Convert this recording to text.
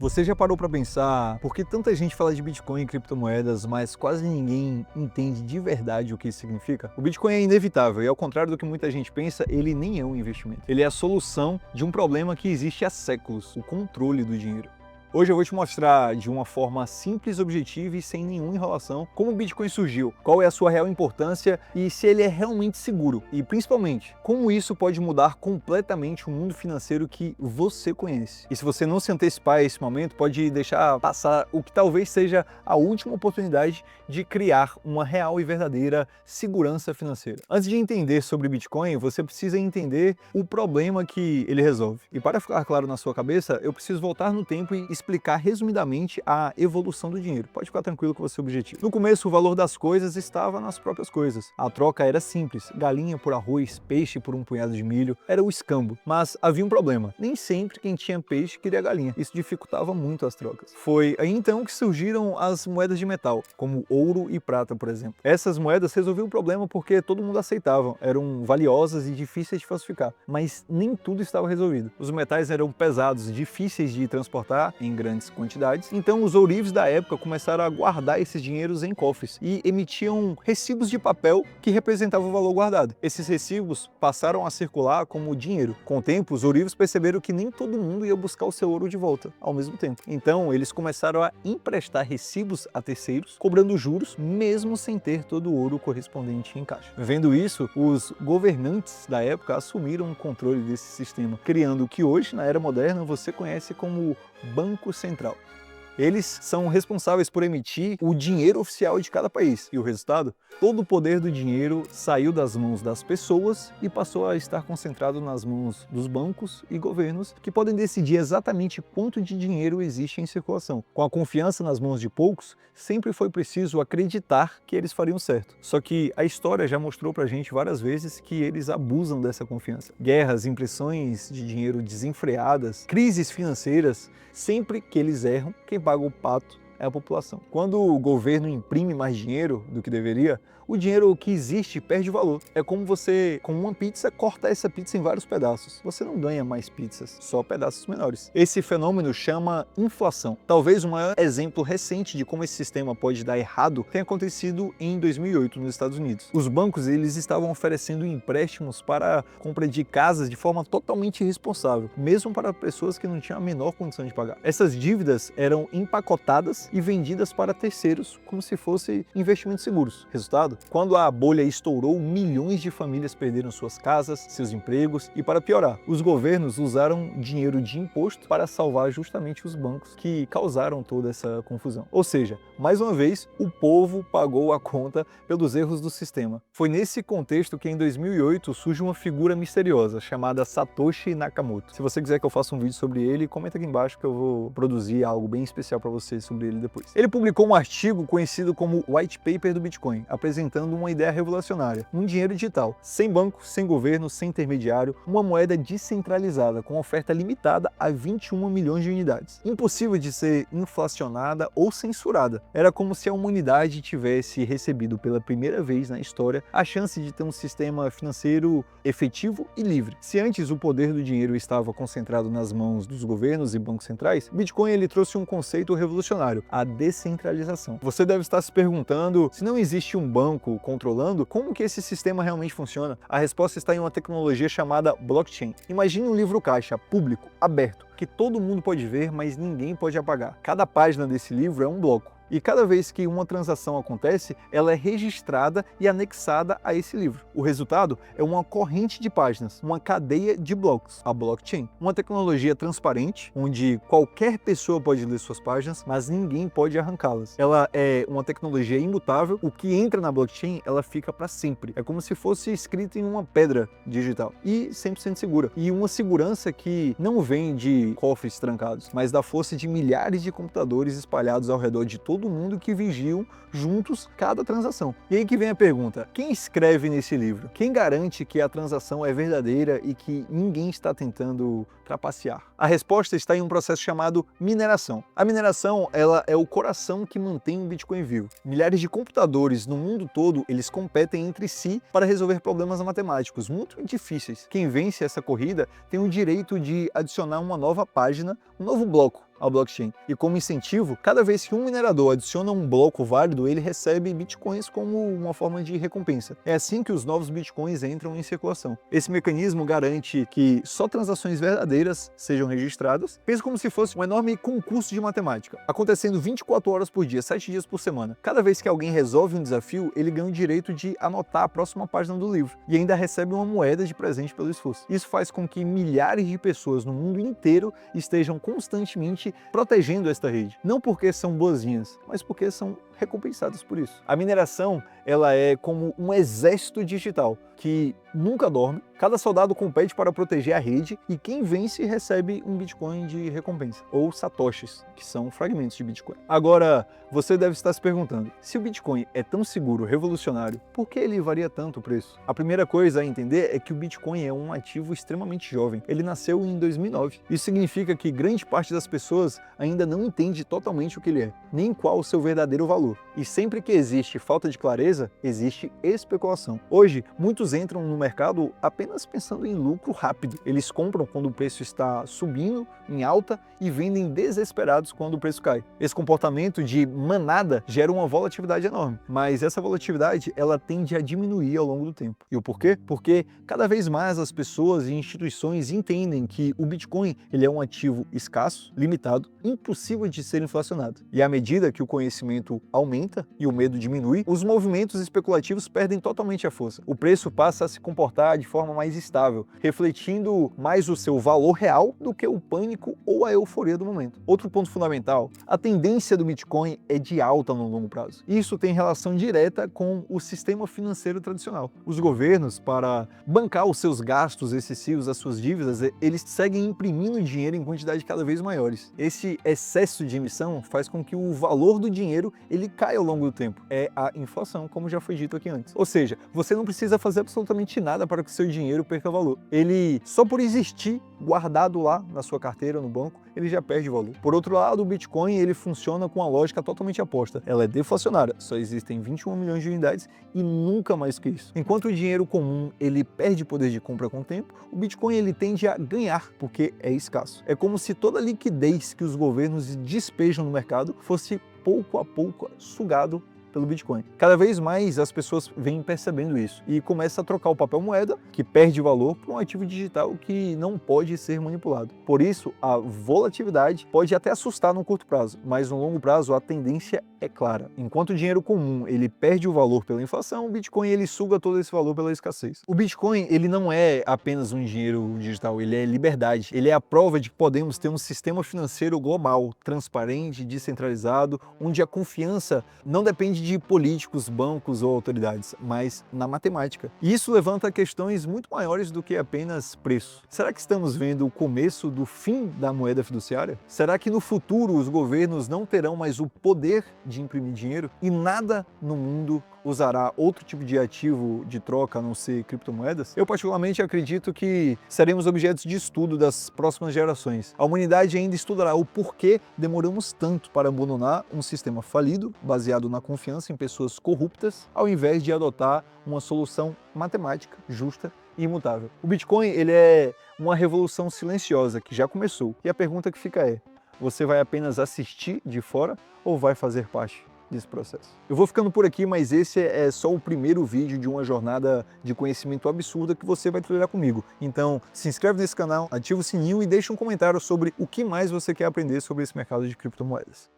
Você já parou para pensar por que tanta gente fala de Bitcoin e criptomoedas, mas quase ninguém entende de verdade o que isso significa? O Bitcoin é inevitável e, ao contrário do que muita gente pensa, ele nem é um investimento. Ele é a solução de um problema que existe há séculos: o controle do dinheiro. Hoje eu vou te mostrar de uma forma simples, objetiva e sem nenhuma enrolação como o Bitcoin surgiu, qual é a sua real importância e se ele é realmente seguro. E principalmente, como isso pode mudar completamente o mundo financeiro que você conhece. E se você não se antecipar a esse momento, pode deixar passar o que talvez seja a última oportunidade de criar uma real e verdadeira segurança financeira. Antes de entender sobre Bitcoin, você precisa entender o problema que ele resolve. E para ficar claro na sua cabeça, eu preciso voltar no tempo e explicar resumidamente a evolução do dinheiro. Pode ficar tranquilo com o seu objetivo. No começo, o valor das coisas estava nas próprias coisas. A troca era simples: galinha por arroz, peixe por um punhado de milho. Era o escambo. Mas havia um problema: nem sempre quem tinha peixe queria galinha. Isso dificultava muito as trocas. Foi aí então que surgiram as moedas de metal, como ouro e prata, por exemplo. Essas moedas resolviam o problema porque todo mundo aceitava, eram valiosas e difíceis de falsificar. Mas nem tudo estava resolvido. Os metais eram pesados, difíceis de transportar em grandes quantidades, então os ourives da época começaram a guardar esses dinheiros em cofres e emitiam recibos de papel que representavam o valor guardado. Esses recibos passaram a circular como dinheiro. Com o tempo, os ourives perceberam que nem todo mundo ia buscar o seu ouro de volta ao mesmo tempo. Então eles começaram a emprestar recibos a terceiros, cobrando juros mesmo sem ter todo o ouro correspondente em caixa. Vendo isso, os governantes da época assumiram o controle desse sistema, criando o que hoje, na era moderna, você conhece como Banco Central. Eles são responsáveis por emitir o dinheiro oficial de cada país. E o resultado? Todo o poder do dinheiro saiu das mãos das pessoas e passou a estar concentrado nas mãos dos bancos e governos, que podem decidir exatamente quanto de dinheiro existe em circulação. Com a confiança nas mãos de poucos, sempre foi preciso acreditar que eles fariam certo. Só que a história já mostrou pra gente várias vezes que eles abusam dessa confiança. Guerras, impressões de dinheiro desenfreadas, crises financeiras. Sempre que eles erram, quem paga o pato é a população. Quando o governo imprime mais dinheiro do que deveria, o dinheiro que existe perde valor. É como você, com uma pizza, cortar essa pizza em vários pedaços. Você não ganha mais pizzas, só pedaços menores. Esse fenômeno chama inflação. Talvez o maior exemplo recente de como esse sistema pode dar errado tenha acontecido em 2008 nos Estados Unidos. Os bancos eles estavam oferecendo empréstimos para a compra de casas de forma totalmente irresponsável, mesmo para pessoas que não tinham a menor condição de pagar. Essas dívidas eram empacotadas e vendidas para terceiros como se fossem investimentos seguros. Resultado? Quando a bolha estourou, milhões de famílias perderam suas casas, seus empregos e, para piorar, os governos usaram dinheiro de imposto para salvar justamente os bancos que causaram toda essa confusão. Ou seja, mais uma vez, o povo pagou a conta pelos erros do sistema. Foi nesse contexto que em 2008 surge uma figura misteriosa chamada Satoshi Nakamoto. Se você quiser que eu faça um vídeo sobre ele, comenta aqui embaixo que eu vou produzir algo bem especial para você sobre ele depois. Ele publicou um artigo conhecido como White Paper do Bitcoin, apresentando uma ideia revolucionária: um dinheiro digital, sem banco, sem governo, sem intermediário, uma moeda descentralizada com oferta limitada a 21 milhões de unidades, impossível de ser inflacionada ou censurada. Era como se a humanidade tivesse recebido pela primeira vez na história a chance de ter um sistema financeiro efetivo e livre. Se antes o poder do dinheiro estava concentrado nas mãos dos governos e bancos centrais, Bitcoin ele trouxe um conceito revolucionário: a descentralização. Você deve estar se perguntando, se não existe um banco controlando, como que esse sistema realmente funciona? A resposta está em uma tecnologia chamada blockchain. Imagine um livro caixa público, aberto, que todo mundo pode ver, mas ninguém pode apagar. Cada página desse livro é um bloco. E cada vez que uma transação acontece, ela é registrada e anexada a esse livro. O resultado é uma corrente de páginas, uma cadeia de blocos, a blockchain. Uma tecnologia transparente, onde qualquer pessoa pode ler suas páginas, mas ninguém pode arrancá-las. Ela é uma tecnologia imutável, o que entra na blockchain, ela fica para sempre. É como se fosse escrito em uma pedra digital e 100% segura. E uma segurança que não vem de cofres trancados, mas da força de milhares de computadores espalhados ao redor de todo mundo que vigiam juntos cada transação. E aí que vem a pergunta: quem escreve nesse livro? Quem garante que a transação é verdadeira e que ninguém está tentando trapacear? A resposta está em um processo chamado mineração. A mineração, ela é o coração que mantém o Bitcoin vivo. Milhares de computadores no mundo todo, eles competem entre si para resolver problemas matemáticos muito difíceis. Quem vence essa corrida tem o direito de adicionar uma nova página, um novo bloco ao blockchain. E como incentivo, cada vez que um minerador adiciona um bloco válido, ele recebe bitcoins como uma forma de recompensa. É assim que os novos bitcoins entram em circulação. Esse mecanismo garante que só transações verdadeiras sejam registradas. Pensa como se fosse um enorme concurso de matemática, acontecendo 24 horas por dia, 7 dias por semana. Cada vez que alguém resolve um desafio, ele ganha o direito de anotar a próxima página do livro e ainda recebe uma moeda de presente pelo esforço. Isso faz com que milhares de pessoas no mundo inteiro estejam constantemente protegendo esta rede. Não porque são boazinhas, mas porque são recompensadas por isso. A mineração, ela é como um exército digital que nunca dorme. Cada soldado compete para proteger a rede e quem vence recebe um Bitcoin de recompensa, ou satoshis, que são fragmentos de Bitcoin. Agora, você deve estar se perguntando, se o Bitcoin é tão seguro, revolucionário, por que ele varia tanto o preço? A primeira coisa a entender é que o Bitcoin é um ativo extremamente jovem. Ele nasceu em 2009. Isso significa que grande parte das pessoas ainda não entende totalmente o que ele é, nem qual o seu verdadeiro valor. E sempre que existe falta de clareza, existe especulação. Hoje, muitos entram no mercado apenas pensando em lucro rápido. Eles compram quando o preço está subindo, em alta, e vendem desesperados quando o preço cai. Esse comportamento de manada gera uma volatilidade enorme, mas essa volatilidade ela tende a diminuir ao longo do tempo. E o porquê? Porque cada vez mais as pessoas e instituições entendem que o Bitcoin ele é um ativo escasso, limitado, impossível de ser inflacionado. E à medida que o conhecimento aumenta e o medo diminui, os movimentos especulativos perdem totalmente a força. O preço passa a se comportar de forma mais estável, refletindo mais o seu valor real do que o pânico ou a euforia do momento. Outro ponto fundamental, a tendência do Bitcoin é de alta no longo prazo. Isso tem relação direta com o sistema financeiro tradicional. Os governos, para bancar os seus gastos excessivos, as suas dívidas, eles seguem imprimindo dinheiro em quantidades cada vez maiores. Esse excesso de emissão faz com que o valor do dinheiro ele cai ao longo do tempo. É a inflação, como já foi dito aqui antes. Ou seja, você não precisa fazer absolutamente nada para que seu dinheiro perca valor. Ele, só por existir guardado lá na sua carteira, no banco, ele já perde valor. Por outro lado, o Bitcoin ele funciona com uma lógica totalmente oposta. Ela é deflacionária, só existem 21 milhões de unidades e nunca mais que isso. Enquanto o dinheiro comum ele perde poder de compra com o tempo, o Bitcoin ele tende a ganhar porque é escasso. É como se toda a liquidez que os governos despejam no mercado fosse pouco a pouco sugado pelo Bitcoin. Cada vez mais as pessoas vêm percebendo isso e começam a trocar o papel moeda, que perde valor, por um ativo digital que não pode ser manipulado. Por isso, a volatilidade pode até assustar no curto prazo, mas no longo prazo a tendência é clara. Enquanto o dinheiro comum ele perde o valor pela inflação, o Bitcoin ele suga todo esse valor pela escassez. O Bitcoin ele não é apenas um dinheiro digital, ele é liberdade. Ele é a prova de que podemos ter um sistema financeiro global, transparente, descentralizado, onde a confiança não depende de políticos, bancos ou autoridades, mas na matemática. E isso levanta questões muito maiores do que apenas preço. Será que estamos vendo o começo do fim da moeda fiduciária? Será que no futuro os governos não terão mais o poder de imprimir dinheiro e nada no mundo usará outro tipo de ativo de troca a não ser criptomoedas? Eu particularmente acredito que seremos objetos de estudo das próximas gerações. A humanidade ainda estudará o porquê demoramos tanto para abandonar um sistema falido, baseado na confiança em pessoas corruptas, ao invés de adotar uma solução matemática, justa e imutável. O Bitcoin ele é uma revolução silenciosa que já começou. E a pergunta que fica é, você vai apenas assistir de fora ou vai fazer parte desse processo? Eu vou ficando por aqui, mas esse é só o primeiro vídeo de uma jornada de conhecimento absurda que você vai trilhar comigo. Então, se inscreve nesse canal, ativa o sininho e deixa um comentário sobre o que mais você quer aprender sobre esse mercado de criptomoedas.